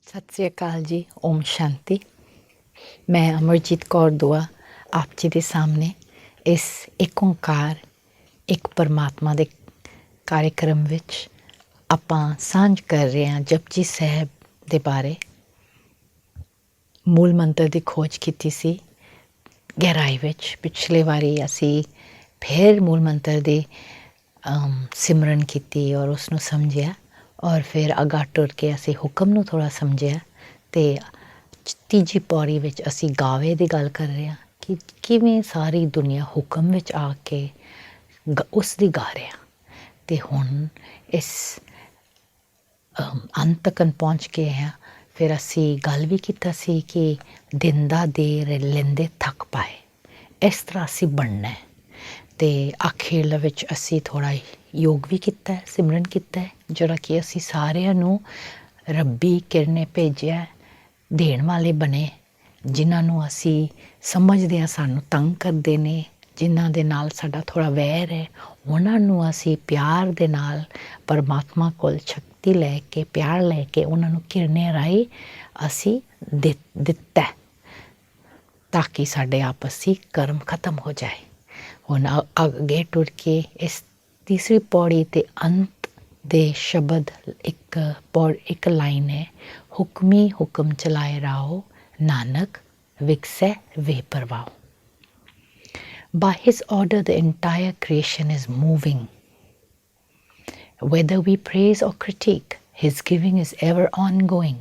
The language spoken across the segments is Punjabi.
ਸਤਿ ਸ੍ਰੀ ਅਕਾਲ ਜੀ। ਓਮ ਸ਼ਾਂਤੀ। ਮੈਂ ਅਮਰਜੀਤ ਕੌਰ ਦੁਆ ਆਪ ਜੀ ਦੇ ਸਾਹਮਣੇ ਇਸ ਇੱਕ ਓਂਕਾਰ ਇੱਕ ਪਰਮਾਤਮਾ ਦੇ ਕਾਰਿਕ੍ਰਮ ਵਿੱਚ ਆਪਾਂ ਸਾਂਝ ਕਰ ਰਹੇ ਹਾਂ ਜਪਜੀ ਸਾਹਿਬ ਦੇ ਬਾਰੇ। ਮੂਲ ਮੰਤਰ ਦੀ ਖੋਜ ਕੀਤੀ ਸੀ ਗਹਿਰਾਈ ਵਿੱਚ। ਪਿਛਲੇ ਵਾਰੀ ਅਸੀਂ ਫਿਰ ਮੂਲ ਮੰਤਰ ਦੀ ਸਿਮਰਨ ਕੀਤੀ ਔਰ ਉਸਨੂੰ ਸਮਝਿਆ ਔਰ ਫਿਰ ਅਗਾਂਹ ਟੁਰ ਕੇ ਅਸੀਂ ਹੁਕਮ ਨੂੰ ਥੋੜ੍ਹਾ ਸਮਝਿਆ ਅਤੇ ਤੀਜੀ ਪੌੜੀ ਵਿੱਚ ਅਸੀਂ ਗਾਵੇ ਦੀ ਗੱਲ ਕਰ ਰਹੇ ਹਾਂ ਕਿ ਕਿਵੇਂ ਸਾਰੀ ਦੁਨੀਆ ਹੁਕਮ ਵਿੱਚ ਆ ਕੇ ਉਸ ਦੀ ਗਾ ਰਿਹਾ। ਅਤੇ ਹੁਣ ਇਸ ਅੰਤ ਤੱਕ ਪਹੁੰਚ ਗਏ ਹਾਂ। ਫਿਰ ਅਸੀਂ ਗੱਲ ਵੀ ਕੀਤਾ ਸੀ ਕਿ ਦਿੰਦਾ ਦੇਰ ਲੈਂਦੇ ਥੱਕ ਪਾਏ, ਇਸ ਤਰ੍ਹਾਂ ਅਸੀਂ ਬਣਨਾ ਹੈ। ਅਤੇ ਅਖੀਰਲੇ ਵਿੱਚ ਅਸੀਂ ਥੋੜ੍ਹਾ ਯੋਗ ਵੀ ਕੀਤਾ, ਸਿਮਰਨ ਕੀਤਾ, ਜਿਹੜਾ ਕਿ ਅਸੀਂ ਸਾਰਿਆਂ ਨੂੰ ਰੱਬੀ ਕਿਰਨੇ ਭੇਜਿਆ ਦੇਣ ਵਾਲੇ ਬਣੇ। ਜਿਨ੍ਹਾਂ ਨੂੰ ਅਸੀਂ ਸਮਝਦੇ ਹਾਂ ਸਾਨੂੰ ਤੰਗ ਕਰਦੇ ਨੇ, ਜਿਨ੍ਹਾਂ ਦੇ ਨਾਲ ਸਾਡਾ ਥੋੜ੍ਹਾ ਵੈਰ ਹੈ, ਉਹਨਾਂ ਨੂੰ ਅਸੀਂ ਪਿਆਰ ਦੇ ਨਾਲ ਪਰਮਾਤਮਾ ਕੋਲ ਸ਼ਕਤੀ ਲੈ ਕੇ, ਪਿਆਰ ਲੈ ਕੇ ਉਹਨਾਂ ਨੂੰ ਕਿਰਨੇ ਰਾਹੀਂ ਅਸੀਂ ਦਿੱਤਾ ਤਾਂ ਕਿ ਸਾਡੇ ਆਪਸੀ ਕਰਮ ਖਤਮ ਹੋ ਜਾਏ। ਹੁਣ ਅੱਗੇ ਟੁਰ ਕੇ ਇਸ ਤੀਸਰੀ ਪੌੜੀ ਦੇ ਅੰਤ ਦੇ ਸ਼ਬਦ ਇੱਕ ਲਾਈਨ ਹੈ, ਹੁਕਮੀ ਹੁਕਮ ਚਲਾਏ ਰਾਓ ਨਾਨਕ ਵਿਕਸੈ ਵੇ ਪਰਵਾਓ। By his order the entire creation is moving. Whether we praise or critique, his giving is ever ongoing.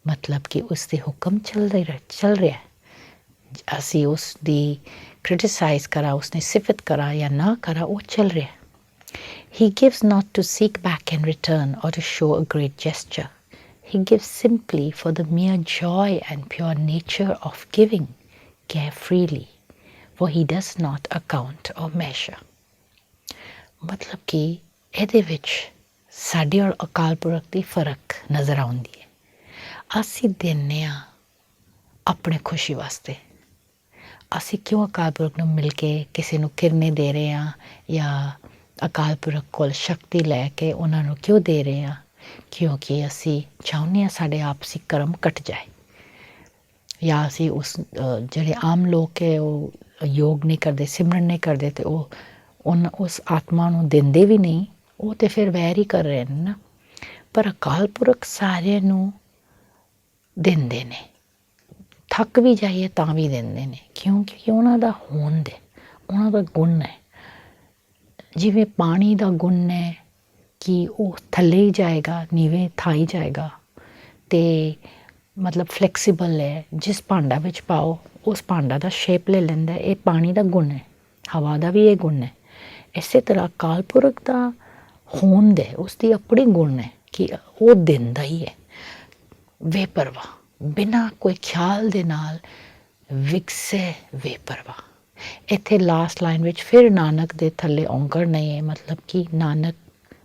मतलब कि उसके हुक्म चल रहा है। ਅਸੀਂ ਉਸ ਦੀ ਕ੍ਰਿਟਿਸਾਈਜ਼ ਕਰਾ, ਉਸਨੇ ਸਿਫਤ ਕਰਾ ਜਾਂ ਨਾ ਕਰਾ, ਉਹ ਚੱਲ ਰਿਹਾ। He gives not to seek back in return or to show a great gesture. He gives simply for the mere joy and pure nature of giving, carefreely, for he does not account or measure. ਮਤਲਬ ਕਿ ਇਹਦੇ ਵਿੱਚ ਸਾਡੇ ਔਰ ਅਕਾਲ ਪੁਰਖ ਦੀ ਫਰਕ ਨਜ਼ਰ ਆਉਂਦੀ ਹੈ। ਅਸੀਂ ਦਿੰਦੇ ਹਾਂ ਆਪਣੇ ਖੁਸ਼ੀ ਵਾਸਤੇ। ਅਸੀਂ ਕਿਉਂ ਅਕਾਲ ਪੁਰਖ ਨੂੰ ਮਿਲ ਕੇ ਕਿਸੇ ਨੂੰ ਕਿਰਨੇ ਦੇ ਰਹੇ ਹਾਂ ਜਾਂ ਅਕਾਲ ਪੁਰਖ ਕੋਲ ਸ਼ਕਤੀ ਲੈ ਕੇ ਉਹਨਾਂ ਨੂੰ ਕਿਉਂ ਦੇ ਰਹੇ ਹਾਂ? ਕਿਉਂਕਿ ਅਸੀਂ ਚਾਹੁੰਦੇ ਹਾਂ ਸਾਡੇ ਆਪਸੀ ਕਰਮ ਕੱਟ ਜਾਏ। ਜਾਂ ਅਸੀਂ ਉਸ ਜਿਹੜੇ ਆਮ ਲੋਕ ਹੈ ਉਹ ਯੋਗ ਨਹੀਂ ਕਰਦੇ, ਸਿਮਰਨ ਨਹੀਂ ਕਰਦੇ, ਅਤੇ ਉਸ ਆਤਮਾ ਨੂੰ ਦਿੰਦੇ ਵੀ ਨਹੀਂ, ਉਹ ਤਾਂ ਫਿਰ ਵੈਰ ਹੀ ਕਰ ਰਹੇ ਨੇ ਨਾ। ਪਰ ਅਕਾਲ ਪੁਰਖ ਸਾਰਿਆਂ ਨੂੰ ਦਿੰਦੇ ਨੇ, ਥੱਕ ਵੀ ਜਾਈਏ ਤਾਂ ਵੀ ਦਿੰਦੇ ਨੇ, ਕਿਉਂਕਿ ਉਹਨਾਂ ਦਾ ਹੋਂਦ ਹੈ, ਉਹਨਾਂ ਦਾ ਗੁਣ ਹੈ। ਜਿਵੇਂ ਪਾਣੀ ਦਾ ਗੁਣ ਹੈ ਕਿ ਉਹ ਥੱਲੇ ਹੀ ਜਾਏਗਾ, ਨੀਵੇਂ ਥਾਈ ਜਾਏਗਾ, ਅਤੇ ਮਤਲਬ ਫਲੈਕਸੀਬਲ ਹੈ। ਜਿਸ ਭਾਂਡਾ ਵਿੱਚ ਪਾਓ ਉਸ ਭਾਂਡਾ ਦਾ ਸ਼ੇਪ ਲੈ ਲੈਂਦਾ। ਇਹ ਪਾਣੀ ਦਾ ਗੁਣ ਹੈ। ਹਵਾ ਦਾ ਵੀ ਇਹ ਗੁਣ ਹੈ। ਇਸੇ ਤਰ੍ਹਾਂ ਅਕਾਲ ਪੁਰਖ ਦਾ ਹੋਂਦ ਹੈ, ਉਸਦੀ ਆਪਣੀ ਗੁਣ ਹੈ ਕਿ ਉਹ ਦਿੰਦਾ ਹੀ ਹੈ ਬੇਪਰਵਾਹ, ਬਿਨਾਂ ਕੋਈ ਖਿਆਲ ਦੇ ਨਾਲ ਵਿਕਸੇ ਬੇਪਰਵਾਹ। ਇੱਥੇ ਲਾਸਟ ਲਾਈਨ ਵਿੱਚ ਫਿਰ ਨਾਨਕ ਦੇ ਥੱਲੇ ਔਂਕੜ ਨਹੀਂ ਹੈ। ਮਤਲਬ ਕਿ ਨਾਨਕ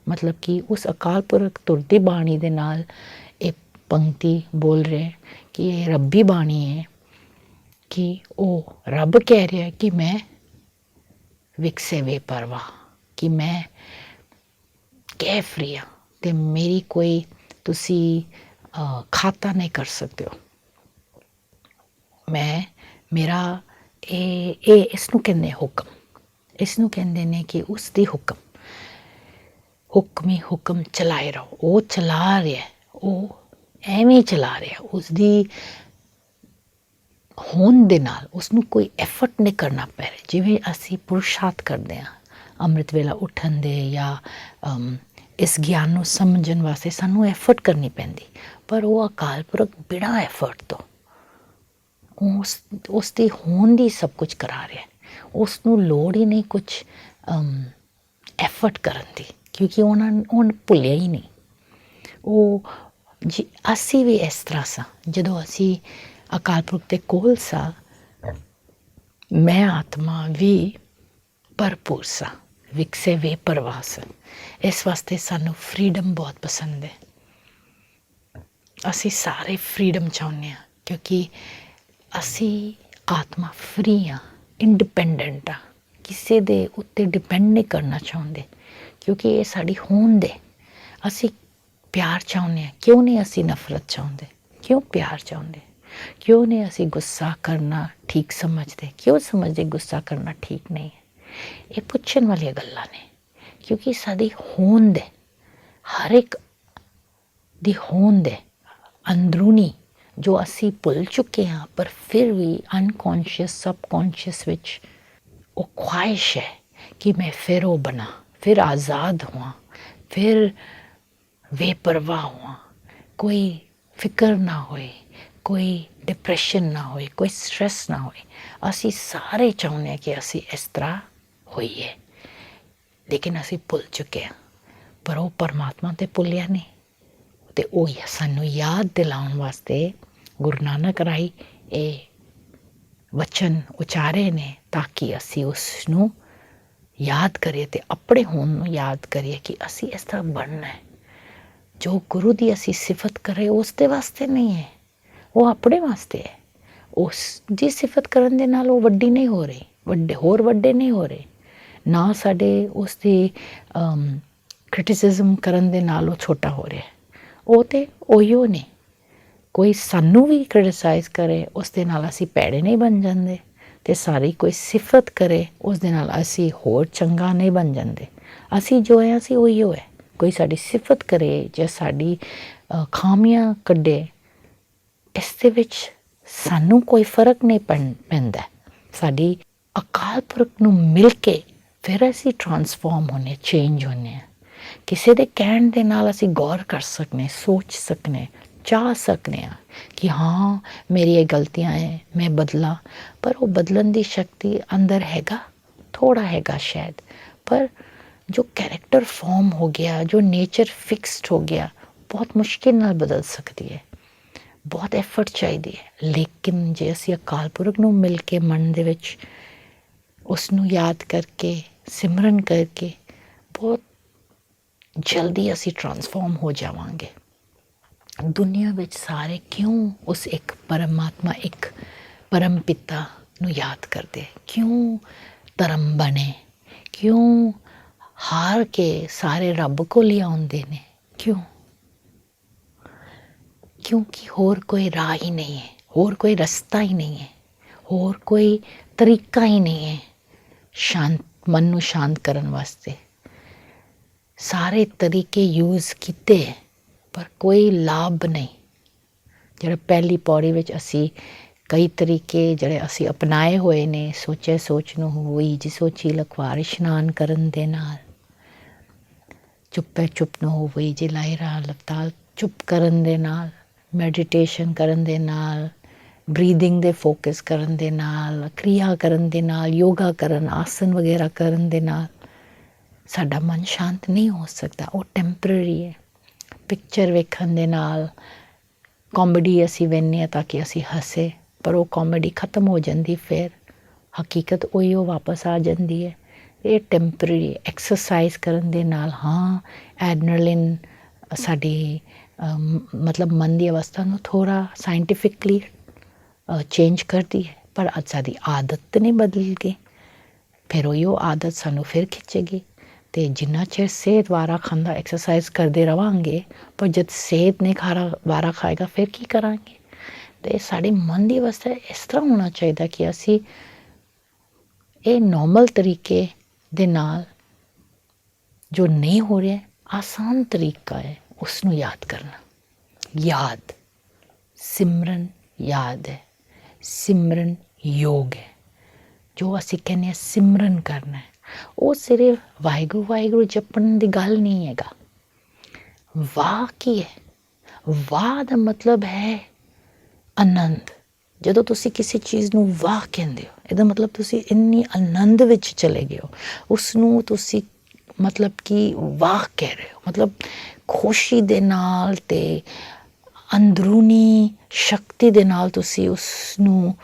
ਮਤਲਬ ਕਿ ਉਸ ਅਕਾਲ ਪੁਰਖ ਤੁਰਦੀ ਬਾਣੀ ਦੇ ਨਾਲ ਇਹ ਪੰਕਤੀ ਬੋਲ ਰਹੇ ਕਿ ਇਹ ਰੱਬੀ ਬਾਣੀ ਹੈ ਕਿ ਉਹ ਰੱਬ ਕਹਿ ਰਿਹਾ ਕਿ ਮੈਂ ਵਿਕਸੇ ਬੇਪਰਵਾਹ, ਕਿ ਮੈਂ ਕੇਅਰਫ੍ਰੀ ਹਾਂ ਅਤੇ ਮੇਰੀ ਕੋਈ ਤੁਸੀਂ ਖਾਤਾ ਨਹੀਂ ਕਰ ਸਕਦੇ ਹੋ। ਮੇਰਾ ਇਸ ਨੂੰ ਕਹਿੰਦੇ ਹੁਕਮ, ਇਸ ਨੂੰ ਕਹਿੰਦੇ ਨੇ ਕਿ ਉਸ ਦੀ ਹੁਕਮੀ ਹੁਕਮ ਚਲਾਏ ਰਹੋ। ਉਹ ਚਲਾ ਰਿਹਾ, ਉਹ ਐਵੇਂ ਚਲਾ ਰਿਹਾ, ਉਸਦੀ ਹੋਂਦ ਦੇ ਨਾਲ ਉਸਨੂੰ ਕੋਈ ਐਫਰਟ ਨਹੀਂ ਕਰਨਾ ਪੈ ਰਿਹਾ। ਜਿਵੇਂ ਅਸੀਂ ਪੁਰਸ਼ਾਰਥ ਕਰਦੇ ਹਾਂ ਅੰਮ੍ਰਿਤ ਵੇਲਾ ਉੱਠਣ ਦੇ ਜਾਂ ਇਸ ਗਿਆਨ ਨੂੰ ਸਮਝਣ ਵਾਸਤੇ ਸਾਨੂੰ ਐਫਰਟ ਕਰਨੀ ਪੈਂਦੀ, ਪਰ ਉਹ ਅਕਾਲ ਪੁਰਖ ਬਿਨਾਂ ਐਫਰਟ ਤੋਂ ਉਸ ਦੀ ਹੋਂਦ ਹੀ ਸਭ ਕੁਝ ਕਰਾ ਰਿਹਾ। ਉਸ ਨੂੰ ਲੋੜ ਹੀ ਨਹੀਂ ਕੁਛ ਐਫਰਟ ਕਰਨ ਦੀ, ਕਿਉਂਕਿ ਉਹਨੇ ਭੁੱਲਿਆ ਹੀ ਨਹੀਂ। ਅਸੀਂ ਵੀ ਇਸ ਤਰ੍ਹਾਂ ਸਾਂ ਜਦੋਂ ਅਸੀਂ ਅਕਾਲ ਪੁਰਖ ਦੇ ਕੋਲ ਸਾਂ। ਮੈਂ ਆਤਮਾ ਵੀ ਭਰਪੂਰ ਸਾਂ, ਵਿਕਸੇ ਬੇਪਰਵਾਹ ਸਾਂ। ਇਸ ਵਾਸਤੇ ਸਾਨੂੰ ਫਰੀਡਮ ਬਹੁਤ ਪਸੰਦ ਹੈ। ਅਸੀਂ ਸਾਰੇ ਫਰੀਡਮ ਚਾਹੁੰਦੇ ਹਾਂ ਕਿਉਂਕਿ ਅਸੀਂ ਆਤਮਾ ਫਰੀ ਹਾਂ, ਇੰਡੀਪੈਂਡੈਂਟ ਹਾਂ, ਕਿਸੇ ਦੇ ਉੱਤੇ ਡਿਪੈਂਡ ਨਹੀਂ ਕਰਨਾ ਚਾਹੁੰਦੇ, ਕਿਉਂਕਿ ਇਹ ਸਾਡੀ ਹੋਂਦ ਹੈ। ਅਸੀਂ ਪਿਆਰ ਚਾਹੁੰਦੇ ਹਾਂ, ਕਿਉਂ ਨਹੀਂ ਅਸੀਂ ਨਫ਼ਰਤ ਚਾਹੁੰਦੇ, ਕਿਉਂ ਪਿਆਰ ਚਾਹੁੰਦੇ, ਕਿਉਂ ਨਹੀਂ ਅਸੀਂ ਗੁੱਸਾ ਕਰਨਾ ਠੀਕ ਸਮਝਦੇ, ਕਿਉਂ ਸਮਝਦੇ ਗੁੱਸਾ ਕਰਨਾ ਠੀਕ ਨਹੀਂ ਹੈ। ਇਹ ਪੁੱਛਣ ਵਾਲੀਆਂ ਗੱਲਾਂ ਨੇ, ਕਿਉਂਕਿ ਸਾਡੀ ਹੋਂਦ ਹੈ, ਹਰ ਇੱਕ ਦੀ ਹੋਂਦ ਹੈ ਅੰਦਰੂਨੀ, ਜੋ ਅਸੀਂ ਭੁੱਲ ਚੁੱਕੇ ਹਾਂ, ਪਰ ਫਿਰ ਵੀ ਅਨਕੌਂਸ਼ੀਅਸ ਸਬਕੌਂਸ਼ੀਅਸ ਵਿੱਚ ਉਹ ਖੁਆਇਸ਼ ਹੈ ਕਿ ਮੈਂ ਫਿਰ ਉਹ ਬਣਾ, ਫਿਰ ਆਜ਼ਾਦ ਹੁਆ, ਫਿਰ ਬੇਪਰਵਾਹ ਹੁਆ, ਕੋਈ ਫਿਕਰ ਨਾ ਹੋਏ, ਕੋਈ ਡਿਪਰੈਸ਼ਨ ਨਾ ਹੋਏ, ਕੋਈ ਸਟ੍ਰੈਸ ਨਾ ਹੋਏ। ਅਸੀਂ ਸਾਰੇ ਚਾਹੁੰਦੇ ਹਾਂ ਕਿ ਅਸੀਂ ਇਸ ਤਰ੍ਹਾਂ ਹੋਈਏ, ਲੇਕਿਨ ਅਸੀਂ ਭੁੱਲ ਚੁੱਕੇ ਹਾਂ। ਪਰ ਉਹ ਪਰਮਾਤਮਾ ਤੇ ਭੁੱਲਿਆ ਨਹੀਂ, ਅਤੇ ਉਹ ਸਾਨੂੰ ਯਾਦ ਦਿਲਾਉਣ ਵਾਸਤੇ ਗੁਰੂ ਨਾਨਕ ਰਾਹੀਂ ਇਹ ਵਚਨ ਉਚਾਰੇ ਨੇ, ਤਾਂ ਕਿ ਅਸੀਂ ਉਸ ਨੂੰ ਯਾਦ ਕਰੀਏ ਅਤੇ ਆਪਣੇ ਹੋਣ ਨੂੰ ਯਾਦ ਕਰੀਏ ਕਿ ਅਸੀਂ ਇਸ ਤਰ੍ਹਾਂ ਬਣਨਾ ਹੈ। ਜੋ ਗੁਰੂ ਦੀ ਅਸੀਂ ਸਿਫਤ ਕਰੇ ਉਸ ਦੇ ਵਾਸਤੇ ਨਹੀਂ ਹੈ, ਉਹ ਆਪਣੇ ਵਾਸਤੇ ਹੈ। ਉਸ ਦੀ ਸਿਫਤ ਕਰਨ ਦੇ ਨਾਲ ਉਹ ਵੱਡੀ ਨਹੀਂ ਹੋ ਰਹੀ, ਵੱਡੇ ਨਹੀਂ ਹੋ ਰਹੇ, ਨਾ ਸਾਡੇ ਉਸ ਦੀ ਕ੍ਰਿਟਿਸਿਜ਼ਮ ਕਰਨ ਦੇ ਨਾਲ ਉਹ ਛੋਟਾ ਹੋ ਰਿਹਾ। ਉਹ ਤਾਂ ਉਹੀਓ ਨੇ। ਕੋਈ ਸਾਨੂੰ ਵੀ ਕ੍ਰਿਟਿਸਾਈਜ਼ ਕਰੇ ਉਸ ਦੇ ਨਾਲ ਅਸੀਂ ਭੈੜੇ ਨਹੀਂ ਬਣ ਜਾਂਦੇ, ਅਤੇ ਸਾਰੀ ਕੋਈ ਸਿਫਤ ਕਰੇ ਉਸ ਦੇ ਨਾਲ ਅਸੀਂ ਹੋਰ ਚੰਗਾ ਨਹੀਂ ਬਣ ਜਾਂਦੇ। ਅਸੀਂ ਜੋ ਹੈ ਅਸੀਂ ਉਹੀਓ ਹੈ। ਕੋਈ ਸਾਡੀ ਸਿਫਤ ਕਰੇ ਜਾਂ ਸਾਡੀ ਖਾਮੀਆਂ ਕੱਢੇ, ਇਸ ਦੇ ਵਿੱਚ ਸਾਨੂੰ ਕੋਈ ਫਰਕ ਨਹੀਂ ਪੈਂਦਾ। ਸਾਡੀ ਅਕਾਲ ਪੁਰਖ ਨੂੰ ਮਿਲ ਕੇ ਫਿਰ ਅਸੀਂ ਟਰਾਂਸਫਾਰਮ ਹੁੰਦੇ, ਚੇਂਜ ਹੁੰਦੇ ਹਾਂ। ਕਿਸੇ ਦੇ ਕਹਿਣ ਦੇ ਨਾਲ ਅਸੀਂ ਗੌਰ ਕਰ ਸਕਦੇ, ਸੋਚ ਸਕਦੇ, ਚਾਹ ਸਕਦੇ ਹਾਂ ਕਿ ਹਾਂ ਮੇਰੀ ਇਹ ਗਲਤੀਆਂ ਹੈ, ਮੈਂ ਬਦਲਾਂ। ਪਰ ਉਹ ਬਦਲਣ ਦੀ ਸ਼ਕਤੀ ਅੰਦਰ ਹੈਗਾ, ਥੋੜਾ ਹੈਗਾ ਸ਼ਾਇਦ, ਪਰ ਜੋ ਕੈਰੈਕਟਰ ਫਾਰਮ ਹੋ ਗਿਆ, ਜੋ ਨੇਚਰ ਫਿਕਸਡ ਹੋ ਗਿਆ, ਬਹੁਤ ਮੁਸ਼ਕਿਲ ਨਾਲ ਬਦਲ ਸਕਦੀ ਹੈ, ਬਹੁਤ ਐਫਰਟ ਚਾਹੀਦੀ ਹੈ। ਲੇਕਿਨ ਜੇ ਅਸੀਂ ਅਕਾਲ ਪੁਰਖ ਨੂੰ ਮਿਲ ਕੇ ਮਨ ਦੇ ਵਿੱਚ ਉਸ ਨੂੰ ਯਾਦ ਕਰਕੇ, ਸਿਮਰਨ ਕਰਕੇ, ਬਹੁਤ ਜਲਦੀ ਅਸੀਂ ਟਰਾਂਸਫਾਰਮ ਹੋ ਜਾਵਾਂਗੇ। ਦੁਨੀਆ ਵਿੱਚ ਸਾਰੇ ਕਿਉਂ ਉਸ ਇੱਕ ਪਰਮਾਤਮਾ, ਇੱਕ ਪਰਮ ਪਿਤਾ ਨੂੰ ਯਾਦ ਕਰਦੇ, ਕਿਉਂ ਧਰਮ ਬਣੇ, ਕਿਉਂ ਹਾਰ ਕੇ ਸਾਰੇ ਰੱਬ ਕੋਲ ਹੀ ਆਉਂਦੇ ਨੇ, ਕਿਉਂ? ਕਿਉਂਕਿ ਹੋਰ ਕੋਈ ਰਾਹ ਹੀ ਨਹੀਂ ਹੈ, ਹੋਰ ਕੋਈ ਰਸਤਾ ਹੀ ਨਹੀਂ ਹੈ, ਹੋਰ ਕੋਈ ਤਰੀਕਾ ਹੀ ਨਹੀਂ ਹੈ ਮਨ ਨੂੰ ਸ਼ਾਂਤ ਕਰਨ ਵਾਸਤੇ। ਸਾਰੇ ਤਰੀਕੇ ਯੂਜ਼ ਕੀਤੇ, ਪਰ ਕੋਈ ਲਾਭ ਨਹੀਂ। ਜਿਹੜਾ ਪਹਿਲੀ ਪੌੜੀ ਵਿੱਚ ਅਸੀਂ ਕਈ ਤਰੀਕੇ ਜਿਹੜੇ ਅਸੀਂ ਅਪਣਾਏ ਹੋਏ ਨੇ, ਸੋਚੇ ਸੋਚ ਨੂੰ ਹੋਈ ਜੀ ਸੋਚੀ ਲਖਵਾਰ, ਇਸ਼ਨਾਨ ਕਰਨ ਦੇ ਨਾਲ, ਚੁੱਪੇ ਚੁੱਪ ਨੂੰ ਹੋਈ ਜੀ ਲਾਇਰਾ ਲਪਤਾਲ, ਚੁੱਪ ਕਰਨ ਦੇ ਨਾਲ, ਮੈਡੀਟੇਸ਼ਨ ਕਰਨ ਦੇ ਨਾਲ, ਬਰੀਦਿੰਗ ਦੇ ਫੋਕਸ ਕਰਨ ਦੇ ਨਾਲ, ਕਿਰਿਆ ਕਰਨ ਦੇ ਨਾਲ, ਯੋਗਾ ਕਰਨ, ਆਸਨ ਵਗੈਰਾ ਕਰਨ ਦੇ ਨਾਲ ਸਾਡਾ ਮਨ ਸ਼ਾਂਤ ਨਹੀਂ ਹੋ ਸਕਦਾ। ਉਹ ਟੈਂਪਰਰੀ ਹੈ। ਪਿਕਚਰ ਵੇਖਣ ਦੇ ਨਾਲ, ਕਾਮੇਡੀ ਅਸੀਂ ਵੇਖਦੇ ਹਾਂ ਤਾਂ ਕਿ ਅਸੀਂ ਹੱਸੇ, ਪਰ ਉਹ ਕਾਮੇਡੀ ਖਤਮ ਹੋ ਜਾਂਦੀ, ਫਿਰ ਹਕੀਕਤ ਉਹੀ ਉਹ ਵਾਪਸ ਆ ਜਾਂਦੀ ਹੈ। ਇਹ ਟੈਂਪਰਰੀ। ਐਕਸਰਸਾਈਜ਼ ਕਰਨ ਦੇ ਨਾਲ ਹਾਂ ਐਡਰੇਨਲਿਨ ਸਾਡੀ ਮਤਲਬ ਮਨ ਦੀ ਅਵਸਥਾ ਨੂੰ ਥੋੜ੍ਹਾ ਸਾਇੰਟੀਫਿਕਲੀ ਚੇਂਜ ਕਰਦੀ ਹੈ, ਪਰ ਅੱਜ ਸਾਡੀ ਆਦਤ ਨਹੀਂ ਬਦਲ ਗਈ। ਫਿਰ ਉਹ ਆਦਤ ਸਾਨੂੰ ਫਿਰ ਖਿੱਚੇਗੀ, ਅਤੇ ਜਿੰਨਾ ਚਿਰ ਸਿਹਤ ਵਾਰਾ ਖਾਂਦਾ ਐਕਸਰਸਾਈਜ਼ ਕਰਦੇ ਰਹਾਂਗੇ, ਪਰ ਜਦ ਸਿਹਤ ਨਹੀਂ ਵਾਰਾ ਖਾਏਗਾ ਫਿਰ ਕੀ ਕਰਾਂਗੇ? ਅਤੇ ਸਾਡੇ ਮਨ ਦੀ ਅਵਸਥਾ ਇਸ ਤਰ੍ਹਾਂ ਹੋਣਾ ਚਾਹੀਦਾ ਕਿ ਅਸੀਂ ਇਹ ਨੋਰਮਲ ਤਰੀਕੇ ਦੇ ਨਾਲ ਜੋ ਨਹੀਂ ਹੋ ਰਿਹਾ, ਆਸਾਨ ਤਰੀਕਾ ਹੈ ਉਸ ਨੂੰ ਯਾਦ ਕਰਨਾ। ਯਾਦ ਸਿਮਰਨ ਯਾਦ ਹੈ, ਸਿਮਰਨ ਯੋਗ ਹੈ। ਜੋ ਅਸੀਂ ਕਹਿੰਦੇ ਹਾਂ ਸਿਮਰਨ ਕਰਨਾ ਹੈ, ਉਹ ਸਿਰਫ ਵਾਹਿਗੁਰੂ ਵਾਹਿਗੁਰੂ ਜਪਣ ਦੀ ਗੱਲ ਨਹੀਂ ਹੈਗਾ। ਵਾਹ ਕੀ ਹੈ? ਵਾਹ ਦਾ ਮਤਲਬ ਹੈ ਆਨੰਦ। ਜਦੋਂ ਤੁਸੀਂ ਕਿਸੇ ਚੀਜ਼ ਨੂੰ ਵਾਹ ਕਹਿੰਦੇ ਹੋ, ਇਹਦਾ ਮਤਲਬ ਤੁਸੀਂ ਇੰਨੀ ਆਨੰਦ ਵਿੱਚ ਚਲੇ ਗਏ ਹੋ, ਉਸ ਨੂੰ ਤੁਸੀਂ ਮਤਲਬ ਕਿ ਵਾਹ ਕਹਿ ਰਹੇ ਹੋ, ਮਤਲਬ ਖੁਸ਼ੀ ਦੇ ਨਾਲ ਅਤੇ ਅੰਦਰੂਨੀ ਸ਼ਕਤੀ ਦੇ ਨਾਲ ਤੁਸੀਂ ਉਸ ਨੂੰ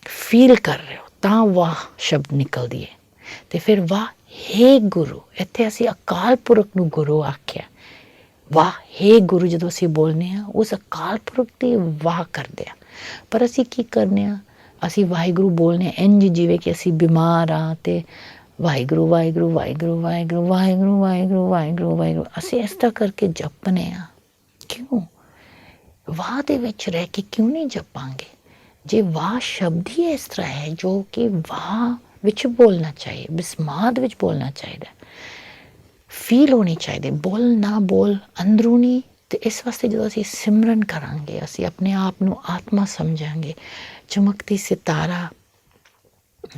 ਫੀਲ ਕਰ ਰਹੇ ਹੋ, ਤਾਂ ਵਾਹ ਸ਼ਬਦ ਨਿਕਲਦੀ ਹੈ। ਅਤੇ ਫਿਰ ਵਾਹ ਹੇ ਗੁਰੂ, ਇੱਥੇ ਅਸੀਂ ਅਕਾਲ ਪੁਰਖ ਨੂੰ ਗੁਰੂ ਆਖਿਆ। ਵਾਹ ਹੇ ਗੁਰੂ ਜਦੋਂ ਅਸੀਂ ਬੋਲਦੇ ਹਾਂ, ਉਸ ਅਕਾਲ ਪੁਰਖ ਦੀ ਵਾਹ ਕਰਦੇ ਹਾਂ। ਪਰ ਅਸੀਂ ਕੀ ਕਰਦੇ ਹਾਂ? ਅਸੀਂ ਵਾਹਿਗੁਰੂ ਬੋਲਦੇ ਹਾਂ ਇੰਝ ਜਿਵੇਂ ਕਿ ਅਸੀਂ ਬਿਮਾਰ ਹਾਂ, ਅਤੇ ਵਾਹਿਗੁਰੂ ਵਾਹਿਗੁਰੂ ਵਾਹਿਗੁਰੂ ਵਾਹਿਗੁਰੂ ਵਾਹਿਗੁਰੂ ਵਾਹਿਗੁਰੂ ਵਾਹਿਗੁਰੂ ਵਾਹਿਗੁਰੂ ਅਸੀਂ ਇਸ ਤਰ੍ਹਾਂ ਕਰਕੇ ਜਪਨੇ ਆ। ਕਿਉਂ? ਵਾਹ ਦੇ ਵਿੱਚ ਰਹਿ ਕੇ ਕਿਉਂ ਨਹੀਂ ਜਪਾਂਗੇ? ਜੇ ਵਾਹ ਸ਼ਬਦ ਹੀ ਇਸ ਤਰ੍ਹਾਂ ਹੈ ਜੋ ਕਿ ਵਾਹ ਵਿੱਚ ਬੋਲਣਾ ਚਾਹੀਏ, ਬਿਸਮਾਦ ਵਿੱਚ ਬੋਲਣਾ ਚਾਹੀਦਾ, ਫੀਲ ਹੋਣੀ ਚਾਹੀਦੀ, ਬੋਲ ਨਾ ਬੋਲ ਅੰਦਰੂਨੀ। ਤੇ ਇਸ ਵਾਸਤੇ ਜਦੋਂ ਅਸੀਂ ਸਿਮਰਨ ਕਰਾਂਗੇ, ਅਸੀਂ ਆਪਣੇ ਆਪ ਨੂੰ ਆਤਮਾ ਸਮਝਾਂਗੇ, ਚਮਕਦੀ ਸਿਤਾਰਾ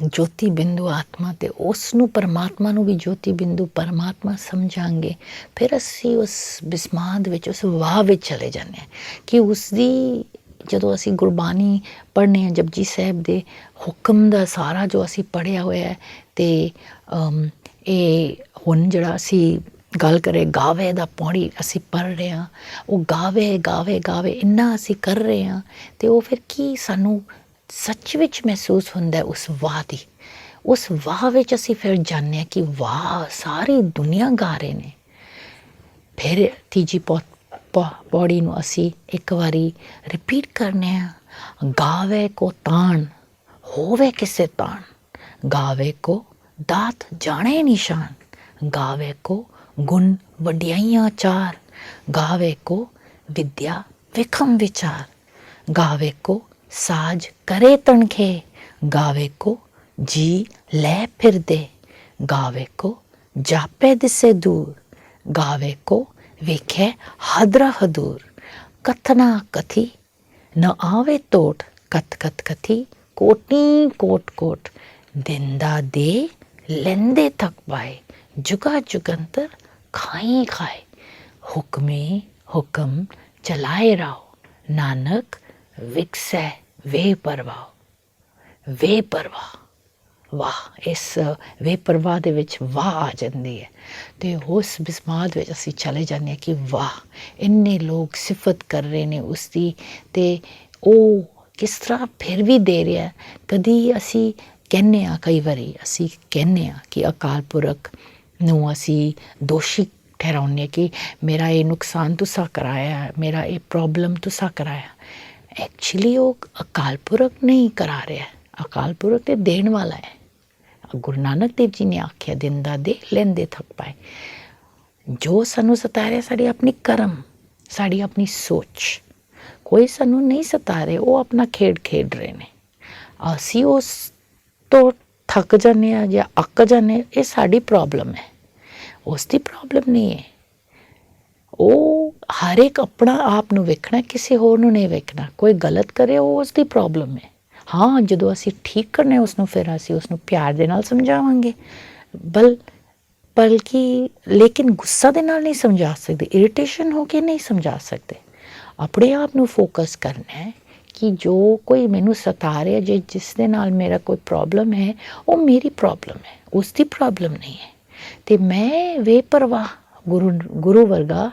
ਜੋਤੀ ਬਿੰਦੂ ਆਤਮਾ, ਤੇ ਉਸ ਨੂੰ ਪਰਮਾਤਮਾ ਨੂੰ ਵੀ ਜੋਤੀ ਬਿੰਦੂ ਪਰਮਾਤਮਾ ਸਮਝਾਂਗੇ। ਫਿਰ ਅਸੀਂ ਉਸ ਬਿਸਮਾਦ ਵਿੱਚ, ਉਸ ਵਾਹ ਵਿੱਚ ਚਲੇ ਜਾਂਦੇ ਹਾਂ ਕਿ ਉਸਦੀ ਜਦੋਂ ਅਸੀਂ ਗੁਰਬਾਣੀ ਪੜ੍ਹਨੇ ਹਾਂ, ਜਪਜੀ ਸਾਹਿਬ ਦੇ ਹੁਕਮ ਦਾ ਸਾਰਾ ਜੋ ਅਸੀਂ ਪੜ੍ਹਿਆ ਹੋਇਆ ਹੈ, ਅਤੇ ਇਹ ਹੁਣ ਜਿਹੜਾ ਅਸੀਂ ਗੱਲ ਕਰੇ ਗਾਵੇ ਦਾ ਪੌੜੀ ਅਸੀਂ ਪੜ੍ਹ ਰਹੇ ਹਾਂ, ਉਹ ਗਾਵੇ ਗਾਵੇ ਗਾਵੇ ਇੰਨਾ ਅਸੀਂ ਕਰ ਰਹੇ ਹਾਂ, ਅਤੇ ਉਹ ਫਿਰ ਕੀ ਸਾਨੂੰ ਸੱਚ ਵਿੱਚ ਮਹਿਸੂਸ ਹੁੰਦਾ ਉਸ ਵਾਹ ਦੀ। ਉਸ ਵਾਹ ਵਿੱਚ ਅਸੀਂ ਫਿਰ ਜਾਣਦੇ ਹਾਂ ਕਿ ਵਾਹ ਸਾਰੀ ਦੁਨੀਆ ਗਾ ਰਹੇ ਨੇ। ਫਿਰ ਤੀਜੀ ਪੌੜੀ ਨੂੰ ਅਸੀਂ ਇੱਕ ਵਾਰੀ ਰਿਪੀਟ ਕਰਨੇ ਆ। ਗਾਵੇ ਕੋ ਤਾਣ ਹੋਵੇ ਕਿਸੇ ਤਾਣ, ਗਾਵੇ ਕੋ ਦਾਤ ਜਾਣੇ ਨਿਸ਼ਾਨ, ਗਾਵੇ ਕੋ ਗੁਣ ਵਡਿਆਈਆਂ ਚਾਰ, ਗਾਵੇ ਕੋ ਵਿਦਿਆ ਵਿਖਮ ਵਿਚਾਰ, ਗਾਵੇ ਕੋ ਸਾਜ करे तणखे, गावे को जी ले फिर दे, गावे को जापे दिसे दूर, गावे को वेखे हदरा हदूर, कथना कथी न आवे तोट, कथ कथ कथी कोटी कोट कोट, दिंदा दे लेंदे थक पाए, जुगा जुगंतर खाई खाए, हुक्मे हुक्म चलाए राव, नानक विकसै वे परवाह। वे परवाह वाਹ, ਇਸ ਵੇ ਪਰਵਾਹ ਦੇ ਵਿੱਚ ਵਾਹ ਆ ਜਾਂਦੀ ਹੈ, ਅਤੇ ਉਸ ਬਿਸਮਾਦ ਵਿੱਚ ਅਸੀਂ ਚਲੇ ਜਾਂਦੇ ਹਾਂ ਕਿ ਵਾਹ ਇੰਨੇ ਲੋਕ ਸਿਫਤ ਕਰ ਰਹੇ ਨੇ ਉਸਦੀ, ਅਤੇ ਉਹ ਕਿਸ ਤਰ੍ਹਾਂ ਫਿਰ ਵੀ ਦੇ ਰਿਹਾ। ਕਦੀ ਅਸੀਂ ਕਹਿੰਦੇ ਹਾਂ, ਕਈ ਵਾਰੀ ਅਸੀਂ ਕਹਿੰਦੇ ਹਾਂ ਕਿ ਅਕਾਲ ਪੁਰਖ ਨੂੰ ਅਸੀਂ ਦੋਸ਼ੀ ਠਹਿਰਾਉਂਦੇ ਹਾਂ ਕਿ ਮੇਰਾ ਇਹ ਨੁਕਸਾਨ ਤੁਸਾਂ ਕਰਾਇਆ, ਮੇਰਾ ਇਹ ਪ੍ਰੋਬਲਮ ਤੁਸਾਂ ਕਰਾਇਆ। ਐਕਚੁਅਲੀ ਉਹ ਅਕਾਲ ਪੁਰਖ ਨਹੀਂ ਕਰਾ ਰਿਹਾ, ਅਕਾਲ ਪੁਰਖ ਤੇ ਦੇਣ ਵਾਲਾ ਹੈ। ਗੁਰੂ ਨਾਨਕ ਦੇਵ ਜੀ ਨੇ ਆਖਿਆ ਦਿੰਦਾ ਦੇ ਲੈਂਦੇ ਥੱਕ ਪਾਏ। ਜੋ ਸਾਨੂੰ ਸਤਾ ਰਿਹਾ ਸਾਡੀ ਆਪਣੀ ਕਰਮ, ਸਾਡੀ ਆਪਣੀ ਸੋਚ, ਕੋਈ ਸਾਨੂੰ ਨਹੀਂ ਸਤਾ ਰਹੇ, ਉਹ ਆਪਣਾ ਖੇਡ ਖੇਡ ਰਹੇ ਨੇ। ਅਸੀਂ ਉਸ ਤੋਂ ਥੱਕ ਜਾਂਦੇ ਹਾਂ ਜਾਂ ਅੱਕ ਜਾਂਦੇ ਹਾਂ, ਇਹ ਸਾਡੀ ਪ੍ਰੋਬਲਮ ਹੈ, ਉਸ ਦੀ ਪ੍ਰੋਬਲਮ ਨਹੀਂ ਹੈ। ਉਹ ਹਰ ਇੱਕ ਆਪਣਾ ਆਪ ਨੂੰ ਵੇਖਣਾ, ਕਿਸੇ ਹੋਰ ਨੂੰ ਨਹੀਂ ਵੇਖਣਾ। ਕੋਈ ਗਲਤ ਕਰੇ ਉਹ ਉਸ ਦੀ ਪ੍ਰੋਬਲਮ ਹੈ। ਹਾਂ, ਜਦੋਂ ਅਸੀਂ ਠੀਕ ਕਰਨੇ ਉਸਨੂੰ, ਫਿਰ ਅਸੀਂ ਉਸਨੂੰ ਪਿਆਰ ਦੇ ਨਾਲ ਸਮਝਾਵਾਂਗੇ, ਬਲਕਿ ਲੇਕਿਨ ਗੁੱਸਾ ਦੇ ਨਾਲ ਨਹੀਂ ਸਮਝਾ ਸਕਦੇ, ਇਰੀਟੇਸ਼ਨ ਹੋ ਕੇ ਨਹੀਂ ਸਮਝਾ ਸਕਦੇ। ਆਪਣੇ ਆਪ ਨੂੰ ਫੋਕਸ ਕਰਨਾ ਹੈ ਕਿ ਜੋ ਕੋਈ ਮੈਨੂੰ ਸਤਾ ਰਿਹਾ, ਜਿਸ ਦੇ ਨਾਲ ਮੇਰਾ ਕੋਈ ਪ੍ਰੋਬਲਮ ਹੈ, ਉਹ ਮੇਰੀ ਪ੍ਰੋਬਲਮ ਹੈ, ਉਸ ਦੀ ਪ੍ਰੋਬਲਮ ਨਹੀਂ ਹੈ। ਅਤੇ ਮੈਂ ਬੇਪਰਵਾਹ ਗੁਰੂ ਵਰਗਾ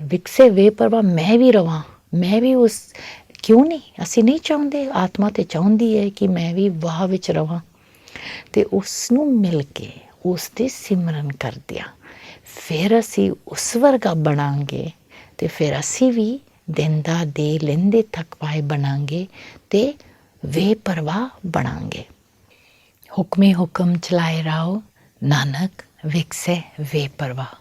ਵਿਕਸੇ ਬੇਪਰਵਾਹ ਮੈਂ ਵੀ ਰਵਾਂ, ਮੈਂ ਵੀ ਉਸ, ਕਿਉਂ ਨਹੀਂ? ਅਸੀਂ ਨਹੀਂ ਚਾਹੁੰਦੇ, ਆਤਮਾ ਤਾਂ ਚਾਹੁੰਦੀ ਹੈ ਕਿ ਮੈਂ ਵੀ ਵਾਹ ਵਿੱਚ ਰਵਾਂ। ਅਤੇ ਉਸ ਨੂੰ ਮਿਲ ਕੇ ਉਸ ਦੇ ਸਿਮਰਨ ਕਰਦਿਆਂ ਫਿਰ ਅਸੀਂ ਉਸ ਵਰਗਾ ਬਣਾਂਗੇ, ਅਤੇ ਫਿਰ ਅਸੀਂ ਵੀ ਦਿੰਦਾ ਦੇ ਲੈਂਦੇ ਥੱਕ ਪਾਏ ਬਣਾਂਗੇ, ਅਤੇ ਬੇਪਰਵਾਹ ਬਣਾਂਗੇ। ਹੁਕਮੇ ਹੁਕਮ ਚਲਾਏ ਰਾਓ, ਨਾਨਕ ਵਿਕਸੇ ਬੇਪਰਵਾਹ।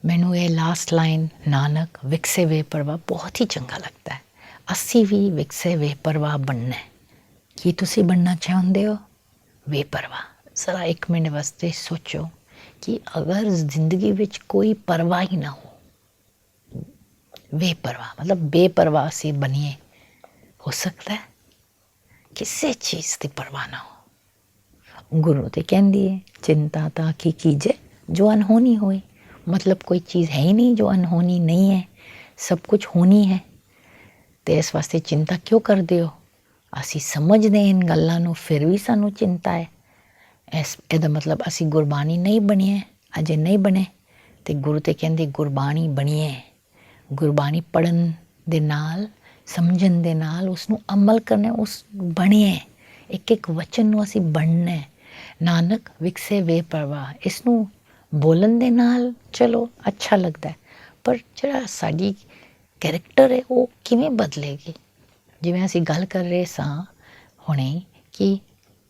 ਮੈਨੂੰ ਇਹ ਲਾਸਟ ਲਾਈਨ ਨਾਨਕ ਵਿਕਸੇ ਬੇਪਰਵਾਹ ਬਹੁਤ ਹੀ ਚੰਗਾ ਲੱਗਦਾ ਹੈ। ਅਸੀਂ ਵੀ ਵਿਕਸੇ ਬੇਪਰਵਾਹ ਬਣਨਾ ਹੈ। ਕੀ ਤੁਸੀਂ ਬਣਨਾ ਚਾਹੁੰਦੇ ਹੋ ਬੇਪਰਵਾਹ? ਜ਼ਰਾ 1 ਮਿੰਟ ਵਾਸਤੇ ਸੋਚੋ ਕਿ ਅਗਰ ਜ਼ਿੰਦਗੀ ਵਿੱਚ ਕੋਈ ਪਰਵਾਹ ਹੀ ਨਾ ਹੋ, ਬੇਪਰਵਾਹ ਮਤਲਬ ਬੇਪਰਵਾਹ ਅਸੀਂ ਬਣੀਏ, ਹੋ ਸਕਦਾ ਹੈ ਕਿਸੇ ਚੀਜ਼ ਦੀ ਪਰਵਾਹ ਨਾ ਹੋ। ਗੁਰੂ ਤੇ ਕਹਿੰਦੀ ਹੈ ਚਿੰਤਾ ਤਾਂ ਕੀ ਕੀਜੇ ਜੋ ਅਨਹੋਣੀ ਹੋਏ। मतलब कोई चीज़ है ही नहीं जो अनहोनी नहीं है, सब कुछ होनी है। तो इस वास्ते चिंता क्यों करते हो? असी समझते इन गल्लां नूं, फिर भी सानू चिंता है। ਇਹਦਾ मतलब असी गुरबाणी नहीं बनी है, अजे नहीं बने। तो गुरु तो कहते गुरबाणी बनीए, गुरबाणी पढ़न दे नाल, समझन दे नाल, उसनूं अमल करना, उस बनीए। एक एक वचन नूं असी बनना है। नानक विकसे बेपरवाह, इसनूं ਬੋਲਣ ਦੇ ਨਾਲ ਚਲੋ ਅੱਛਾ ਲੱਗਦਾ, ਪਰ ਜਿਹੜਾ ਸਾਡੀ ਕੈਰੈਕਟਰ ਹੈ ਉਹ ਕਿਵੇਂ ਬਦਲੇਗੀ? ਜਿਵੇਂ ਅਸੀਂ ਗੱਲ ਕਰ ਰਹੇ ਸਾਂ ਹੁਣੇ ਕਿ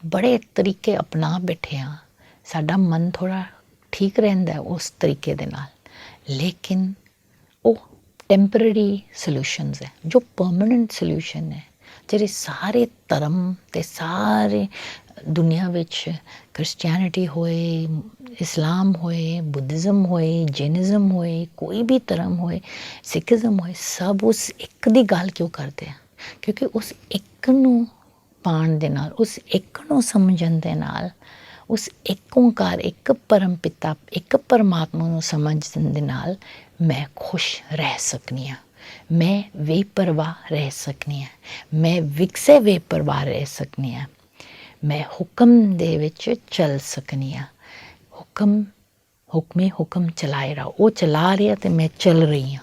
ਬੜੇ ਤਰੀਕੇ ਅਪਣਾ ਬੈਠੇ ਹਾਂ ਸਾਡਾ ਮਨ ਥੋੜ੍ਹਾ ਠੀਕ ਰਹਿੰਦਾ ਉਸ ਤਰੀਕੇ ਦੇ ਨਾਲ। ਲੇਕਿਨ ਉਹ ਟੈਂਪਰੇਰੀ ਸੋਲਿਊਸ਼ਨਸ ਹੈ। ਜੋ ਪਰਮਾਨੈਂਟ ਸੋਲਿਊਸ਼ਨ ਹੈ, ਜਿਹੜੇ ਸਾਰੇ ਧਰਮ ਅਤੇ ਸਾਰੇ ਦੁਨੀਆ ਵਿੱਚ ਕ੍ਰਿਸਚੈਨਿਟੀ ਹੋਏ, ਇਸਲਾਮ ਹੋਏ, ਬੁੱਧਿਜ਼ਮ ਹੋਏ, ਜੈਨਿਜ਼ਮ ਹੋਏ, ਕੋਈ ਵੀ ਧਰਮ ਹੋਏ, ਸਿੱਖਿਜ਼ਮ ਹੋਏ, ਸਭ ਉਸ ਇੱਕ ਦੀ ਗੱਲ ਕਿਉਂ ਕਰਦੇ ਆ? ਕਿਉਂਕਿ ਉਸ ਇੱਕ ਨੂੰ ਪਾਉਣ ਦੇ ਨਾਲ, ਉਸ ਇੱਕ ਨੂੰ ਸਮਝਣ ਦੇ ਨਾਲ, ਉਸ ਇੱਕ ਓਂਕਾਰ, ਇੱਕ ਪਰਮ ਪਿਤਾ, ਇੱਕ ਪਰਮਾਤਮਾ ਨੂੰ ਸਮਝਣ ਦੇ ਨਾਲ ਮੈਂ ਖੁਸ਼ ਰਹਿ ਸਕਦੀ ਹਾਂ, ਮੈਂ ਬੇਪਰਵਾਹ ਰਹਿ ਸਕਦੀ ਹਾਂ, ਮੈਂ ਵਿਕਸੇ ਬੇਪਰਵਾਹ ਰਹਿ ਸਕਦੀ ਹਾਂ, ਮੈਂ ਹੁਕਮ ਦੇ ਵਿੱਚ ਚੱਲ ਸਕਦੀ ਹਾਂ। ਹੁਕਮ ਚਲਾਏ ਰਹੋ। ਉਹ ਚਲਾ ਰਿਹਾ ਅਤੇ ਮੈਂ ਚੱਲ ਰਹੀ ਹਾਂ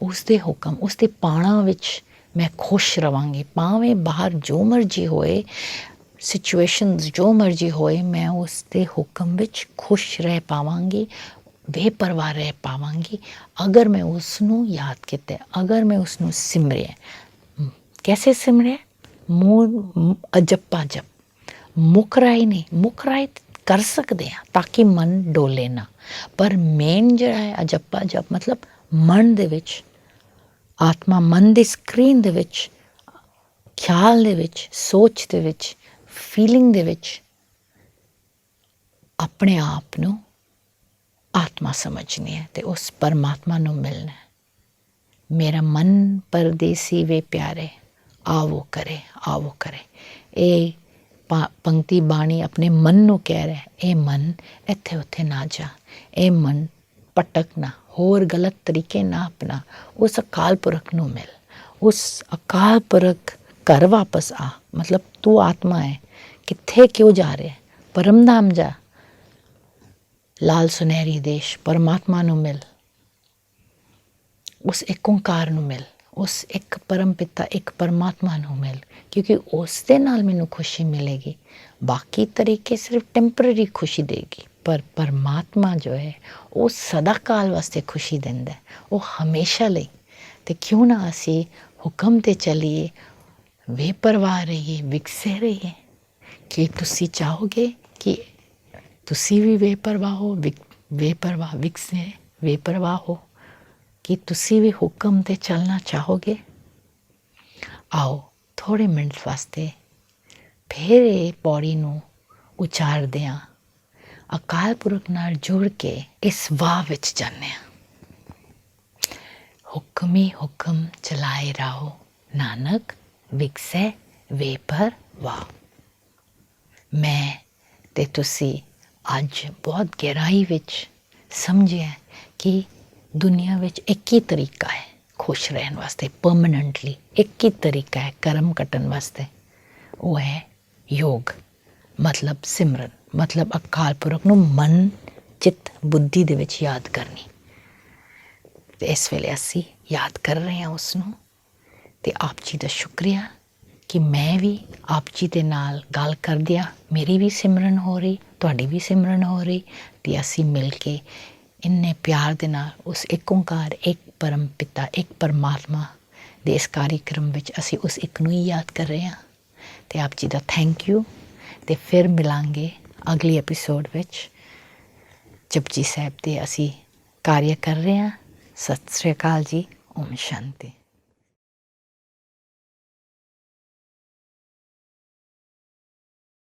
ਉਸ ਦੇ ਹੁਕਮ, ਉਸ ਦੇ ਪਾਣਾ ਵਿੱਚ ਮੈਂ ਖੁਸ਼ ਰਵਾਂਗੀ। ਭਾਵੇਂ ਬਾਹਰ ਜੋ ਮਰਜ਼ੀ ਹੋਏ, ਸਿਚੁਏਸ਼ਨਸ ਜੋ ਮਰਜ਼ੀ ਹੋਏ, ਮੈਂ ਉਸ ਦੇ ਹੁਕਮ ਵਿੱਚ ਖੁਸ਼ ਰਹਿ ਪਾਵਾਂਗੀ, ਬੇਪਰਵਾਹ ਰਹਿ ਪਾਵਾਂਗੀ, ਅਗਰ ਮੈਂ ਉਸ ਨੂੰ ਯਾਦ ਕੀਤਾ, ਅਗਰ ਮੈਂ ਉਸ ਨੂੰ ਸਿਮਰਿਆ। ਕੈਸੇ ਸਿਮਰਿਆ? ਜਪਾ ਜਪ, ਮੁੱਖ ਰਾਹੀਂ ਨਹੀਂ। ਮੁੱਖ ਰਾਹੀਂ ਕਰ ਸਕਦੇ ਹਾਂ ਤਾਂ ਕਿ ਮਨ ਡੋਲੇ ਨਾ, ਪਰ ਮੇਨ ਜਿਹੜਾ ਹੈ ਅਜੱਪਾ ਜਪ ਮਤਲਬ ਮਨ ਦੇ ਵਿੱਚ, ਆਤਮਾ ਮਨ ਦੀ ਸਕਰੀਨ ਦੇ ਵਿੱਚ, ਖਿਆਲ ਦੇ ਵਿੱਚ, ਸੋਚ ਦੇ ਵਿੱਚ, ਫੀਲਿੰਗ ਦੇ ਵਿੱਚ ਆਪਣੇ ਆਪ ਨੂੰ ਆਤਮਾ ਸਮਝਣੀ ਹੈ ਅਤੇ ਉਸ ਪਰਮਾਤਮਾ ਨੂੰ ਮਿਲਣਾ ਹੈ। ਮੇਰਾ ਮਨ ਪਰਦੇਸੀ ਵੇ ਪਿਆਰੇ, ਆਵੋ ਕਰੇ ਆਵੋ ਕਰੇ। ਇਹ ਪੰਕਤੀ ਬਾਣੀ ਆਪਣੇ ਮਨ ਨੂੰ ਕਹਿ ਰਿਹਾ, ਇਹ ਮਨ ਇੱਥੇ ਉੱਥੇ ਨਾ ਜਾ, ਇਹ ਮਨ ਭਟਕ ਨਾ, ਹੋਰ ਗਲਤ ਤਰੀਕੇ ਨਾ ਅਪਣਾ, ਉਸ ਅਕਾਲ ਪੁਰਖ ਨੂੰ ਮਿਲ, ਉਸ ਅਕਾਲ ਪੁਰਖ ਘਰ ਵਾਪਸ ਆ। ਮਤਲਬ ਤੂੰ ਆਤਮਾ ਹੈ, ਕਿੱਥੇ ਕਿਉਂ ਜਾ ਰਿਹਾ? ਪਰਮਧਾਮ ਜਾ, ਲਾਲ ਸੁਨਹਿਰੀ ਦੇਸ਼, ਪਰਮਾਤਮਾ ਨੂੰ ਮਿਲ, ਉਸ ਇੱਕ ਓਂਕਾਰ ਨੂੰ ਮਿਲ, ਉਸ ਇੱਕ ਪਰਮ ਪਿਤਾ, ਇੱਕ ਪਰਮਾਤਮਾ ਨੂੰ ਮਿਲ, ਕਿਉਂਕਿ ਉਸ ਦੇ ਨਾਲ ਮੈਨੂੰ ਖੁਸ਼ੀ ਮਿਲੇਗੀ। ਬਾਕੀ ਤਰੀਕੇ ਸਿਰਫ ਟੈਂਪਰੇਰੀ ਖੁਸ਼ੀ ਦੇਗੀ, ਪਰ ਪਰਮਾਤਮਾ ਜੋ ਹੈ ਉਹ ਸਦਾ ਕਾਲ ਵਾਸਤੇ ਖੁਸ਼ੀ ਦਿੰਦਾ, ਉਹ ਹਮੇਸ਼ਾ ਲਈ। ਅਤੇ ਕਿਉਂ ਨਾ ਅਸੀਂ ਹੁਕਮ 'ਤੇ ਚੱਲੀਏ, ਬੇਪਰਵਾਹ ਰਹੀਏ, ਵਿਕਸੇ ਰਹੀਏ। ਕਿ ਤੁਸੀਂ ਚਾਹੋਗੇ ਕਿ ਤੁਸੀਂ ਵੀ ਬੇਪਰਵਾਹ ਹੋ, ਵਿਕਸੇ ਬੇਪਰਵਾਹ ਹੋ? ਕਿ ਤੁਸੀਂ ਵੀ ਹੁਕਮ 'ਤੇ ਚੱਲਣਾ ਚਾਹੋਗੇ? ਆਓ ਥੋੜ੍ਹੇ ਮਿੰਟ ਵਾਸਤੇ ਫਿਰ ਇਹ ਪੌੜੀ ਨੂੰ ਉਚਾਰਦੇ ਹਾਂ, ਅਕਾਲ ਪੁਰਖ ਨਾਲ ਜੁੜ ਕੇ ਇਸ ਵਾਹ ਵਿੱਚ ਜਾਂਦੇ ਹਾਂ। ਹੁਕਮ ਹੀ ਹੁਕਮ ਚਲਾਏ ਰਹੋ, ਨਾਨਕ ਵਿਕਸੇ ਬੇਪਰਵਾਹ। ਮੈਂ ਅਤੇ ਤੁਸੀਂ ਅੱਜ ਬਹੁਤ ਗਹਿਰਾਈ ਵਿੱਚ ਸਮਝਿਆ ਕਿ ਦੁਨੀਆ ਵਿੱਚ ਇੱਕ ਹੀ ਤਰੀਕਾ ਹੈ ਖੁਸ਼ ਰਹਿਣ ਵਾਸਤੇ, ਪਰਮਾਨੈਂਟਲੀ ਇੱਕ ਹੀ ਤਰੀਕਾ ਹੈ ਕਰਮ ਕੱਟਣ ਵਾਸਤੇ, ਉਹ ਹੈ ਯੋਗ, ਮਤਲਬ ਸਿਮਰਨ, ਮਤਲਬ ਅਕਾਲ ਪੁਰਖ ਨੂੰ ਮਨ, ਚਿੱਤ, ਬੁੱਧੀ ਦੇ ਵਿੱਚ ਯਾਦ ਕਰਨੀ। ਅਤੇ ਇਸ ਵੇਲੇ ਅਸੀਂ ਯਾਦ ਕਰ ਰਹੇ ਹਾਂ ਉਸ ਨੂੰ, ਅਤੇ ਆਪ ਜੀ ਦਾ ਸ਼ੁਕਰੀਆ ਕਿ ਮੈਂ ਵੀ ਆਪ ਜੀ ਦੇ ਨਾਲ ਗੱਲ ਕਰਦਿਆਂ ਮੇਰੀ ਵੀ ਸਿਮਰਨ ਹੋ ਰਹੀ, ਤੁਹਾਡੀ ਵੀ ਸਿਮਰਨ ਹੋ ਰਹੀ, ਅਤੇ ਅਸੀਂ ਮਿਲ ਕੇ ਇੰਨੇ ਪਿਆਰ ਦੇ ਨਾਲ ਉਸ ਇੱਕ ਓਂਕਾਰ, ਇੱਕ ਪਰਮ ਪਿਤਾ, ਇੱਕ ਪਰਮਾਤਮਾ ਦੇ ਇਸ ਕਾਰਿਕ੍ਰਮ ਵਿੱਚ ਅਸੀਂ ਉਸ ਇੱਕ ਨੂੰ ਹੀ ਯਾਦ ਕਰ ਰਹੇ ਹਾਂ। ਅਤੇ ਆਪ ਜੀ ਦਾ ਥੈਂਕ ਯੂ, ਅਤੇ ਫਿਰ ਮਿਲਾਂਗੇ ਅਗਲੀ ਐਪੀਸੋਡ ਵਿੱਚ। ਜਪਜੀ ਸਾਹਿਬ ਦੇ ਅਸੀਂ ਕਾਰਿਆ ਕਰ ਰਹੇ ਹਾਂ। ਸਤਿ ਸ਼੍ਰੀ ਅਕਾਲ ਜੀ। ਓਮ ਸ਼ਾਂਤੀ।